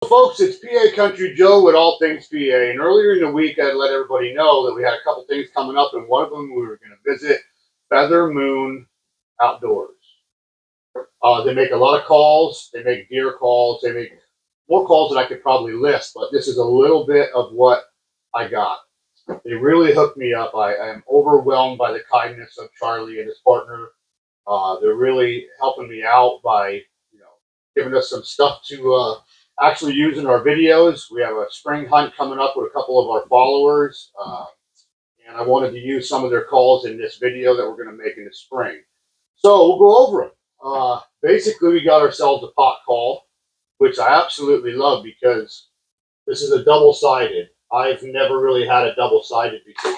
Folks, it's PA Country Joe with all things PA. And earlier in the week, I let everybody know that we had a couple things coming up, and one of them we were going to visit Feather Moon Outdoors. They make a lot of calls. They make deer calls. They make more calls than I could probably list, but this is a little bit of what I got. They really hooked me up. I am overwhelmed by the kindness of Charlie and his partner. They're really helping me out by, giving us some stuff to actually use in our videos. We have a spring hunt coming up with a couple of our followers, and I wanted to use some of their calls in this video that we're going to make in the spring. So we'll go over them. Basically, we got ourselves a pot call, which I absolutely love because this is a double-sided. I've never really had a double-sided before.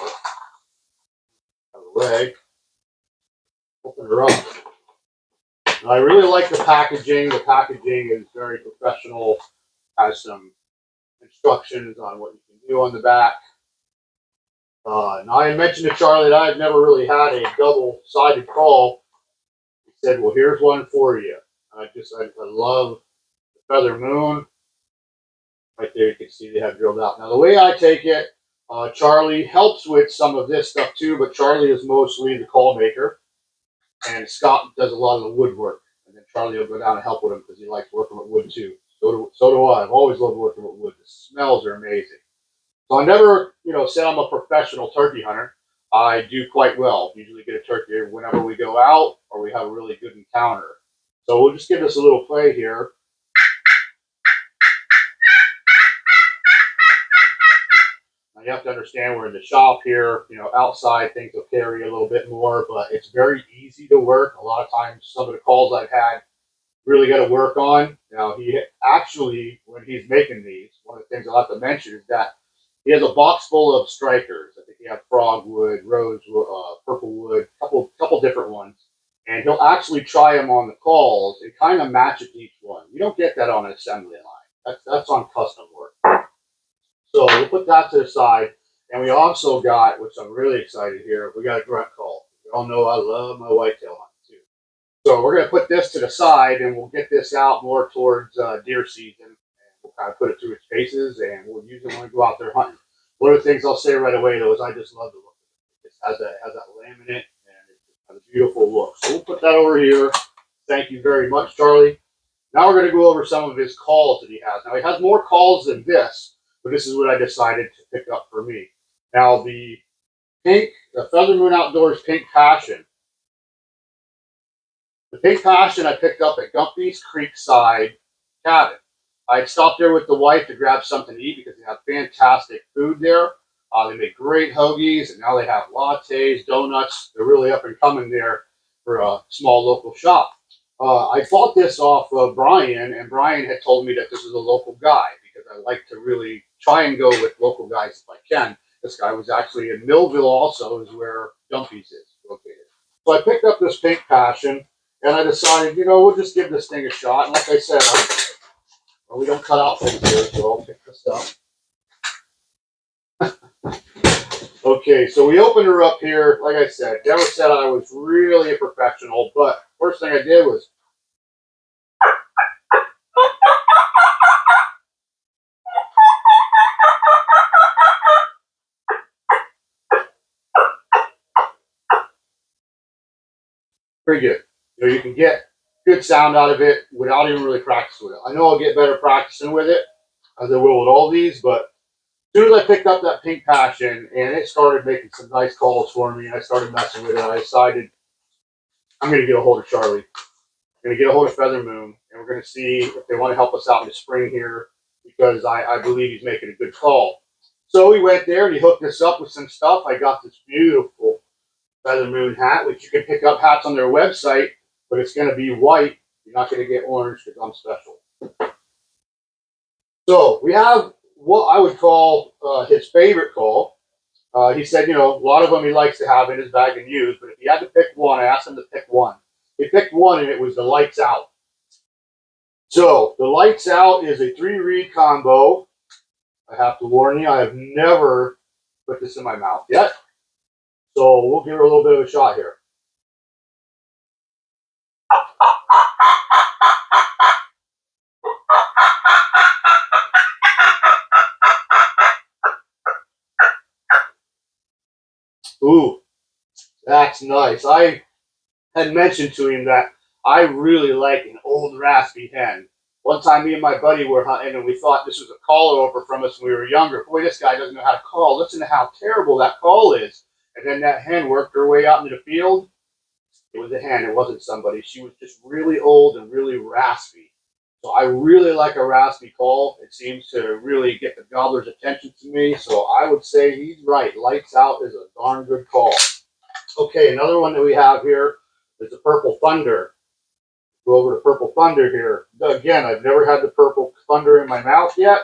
Out of the way. Open her up. I really like the packaging. The packaging is very professional. Has some instructions on what you can do on the back. Now I mentioned to Charlie that I've never really had a double-sided call. He said, "Well, here's one for you." I love the Feather Moon. Right there, you can see they have drilled out. Now the way I take it, Charlie helps with some of this stuff too, but Charlie is mostly the call maker. And Scott does a lot of the woodwork, and then Charlie will go down and help with him because he likes working with wood too. So do I. I've always loved working with wood. The smells are amazing. So I never, say I'm a professional turkey hunter. I do quite well. Usually get a turkey whenever we go out or we have a really good encounter. So we'll just give this a little play here. You have to understand we're in the shop here. Outside things will carry a little bit more, but it's very easy to work. A lot of times, some of the calls I've had really got to work on. Now, he actually, when he's making these, one of the things I'll have to mention is that he has a box full of strikers. I think he has frogwood, rosewood, purplewood, couple different ones, and he'll actually try them on the calls and kind of match it to each one. You don't get that on an assembly line. That's on custom work. So we'll put that to the side. And we also got, which I'm really excited here, we got a grunt call. You all know I love my whitetail hunting too. So we're going to put this to the side and we'll get this out more towards deer season. And we'll kind of put it through its paces and we'll use it when we go out there hunting. One of the things I'll say right away though is I just love the look of it. It has that laminate and it has a beautiful look. So we'll put that over here. Thank you very much, Charlie. Now we're going to go over some of his calls that he has. Now he has more calls than this. But this is what I decided to pick up for me. Now the Feather Moon Outdoors Pink Passion. The Pink Passion I picked up at Gumpy's Creekside Cabin. I stopped there with the wife to grab something to eat because they have fantastic food there. They make great hoagies, and now they have lattes, donuts. They're really up and coming there for a small local shop. I bought this off of Brian, and Brian had told me that this is a local guy because I like to really try and go with local guys if I can. This guy was actually in Millville also, is where Dumpy's is located. So I picked up this Pink Passion, and I decided, we'll just give this thing a shot. And like I said, we don't cut out things here, so I'll pick this up. Okay, so we opened her up here. Like I said, never said I was really a professional, but first thing I did was pretty good. You can get good sound out of it without even really practicing with it. I know I'll get better practicing with it, as I will with all these, but as soon as I picked up that Pink Passion and it started making some nice calls for me, and I started messing with it, I decided I'm going to get a hold of Charlie. I'm going to get a hold of Feather Moon, and we're going to see if they want to help us out in the spring here because I believe he's making a good call. So we went there and he hooked us up with some stuff. I got this beautiful Feather Moon hat, which you can pick up hats on their website, but it's going to be white. You're not going to get orange because I'm special. So we have what I would call his favorite call. He said, a lot of them he likes to have in his bag and use, but if he had to pick one, I asked him to pick one. He picked one, and it was the Lights Out. So the Lights Out is a 3-reed combo. I have to warn you, I have never put this in my mouth yet. So we'll give her a little bit of a shot here. That's nice. I had mentioned to him that I really like an old raspy hen. One time, me and my buddy were hunting, and we thought this was a caller over from us when we were younger. Boy, this guy doesn't know how to call. Listen to how terrible that call is. And then that hen worked her way out into the field. It was a hen. It wasn't somebody. She was just really old and really raspy. So I really like a raspy call. It seems to really get the gobbler's attention to me. So I would say he's right. Lights out is a darn good call. Okay, another one that we have here is the Purple Thunder. Go over to Purple Thunder here. Again, I've never had the Purple Thunder in my mouth yet.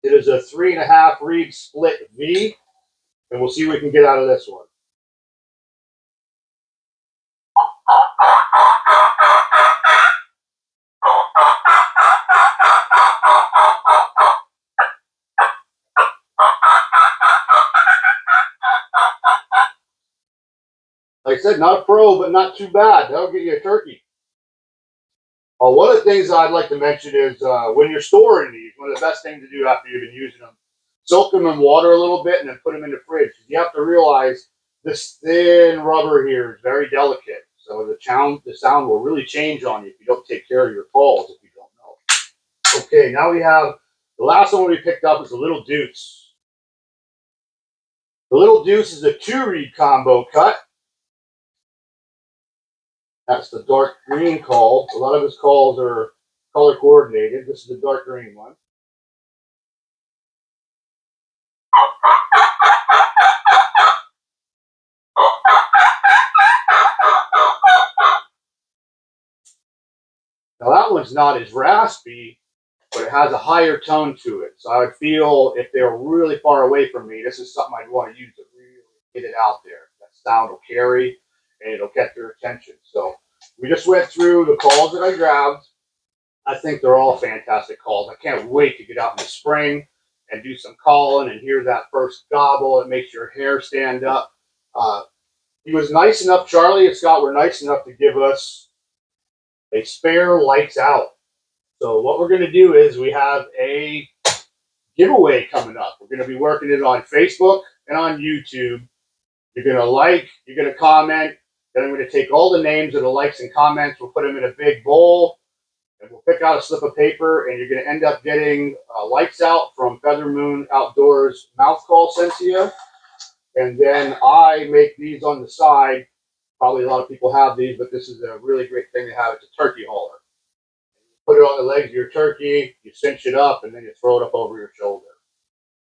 It is a 3.5 reed split V, and we'll see what we can get out of this one. Like I said, not a pro, but not too bad. That'll get you a turkey. One of the things I'd like to mention is when you're storing these, one of the best things to do after you've been using them, soak them in water a little bit and then put them in the fridge. You have to realize this thin rubber here is very delicate. So the sound will really change on you if you don't take care of your calls, if you don't know. Okay, now we have the last one we picked up is the Little Deuce. The Little Deuce is a 2-reed combo cut. That's the dark green call. A lot of his calls are color coordinated. This is the dark green one. Now that one's not as raspy, but it has a higher tone to it. So I would feel if they're really far away from me, this is something I'd want to use to really get it out there. That sound will carry and it'll get their attention. So we just went through the calls that I grabbed. I think they're all fantastic calls. I can't wait to get out in the spring and do some calling and hear that first gobble. It makes your hair stand up. He was nice enough, Charlie and Scott were nice enough to give us a spare lights out. So what we're going to do is we have a giveaway coming up. We're going to be working it on Facebook and on YouTube. You're going to like, you're going to comment, then I'm going to take all the names of the likes and comments, we'll put them in a big bowl, and we'll pick out a slip of paper, and you're going to end up getting lights out from Feather Moon Outdoors mouth call sent to you. And then I make these on the side. Probably a lot of people have these, but this is a really great thing to have. It's a turkey hauler. Put it on the legs of your turkey, you cinch it up, and then you throw it up over your shoulder.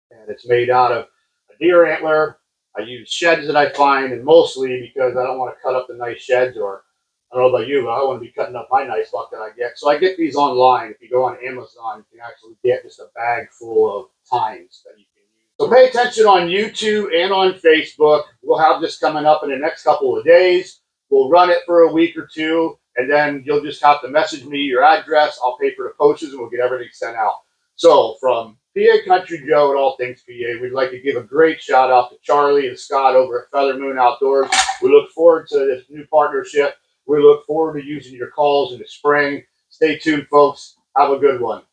And it's made out of a deer antler. I use sheds that I find, and mostly because I don't want to cut up the nice sheds, or I don't know about you, but I want to be cutting up my nice buck that I get. So I get these online. If you go on Amazon, you can actually get just a bag full of tines that you can use. So pay attention on YouTube and on Facebook. We'll have this coming up in the next couple of days. We'll run it for a week or two, and then you'll just have to message me your address. I'll pay for the postage, and we'll get everything sent out. So from PAcountryJoe and All Things PA, we'd like to give a great shout out to Charlie and Scott over at Feather Moon Outdoors. We look forward to this new partnership. We look forward to using your calls in the spring. Stay tuned, folks. Have a good one.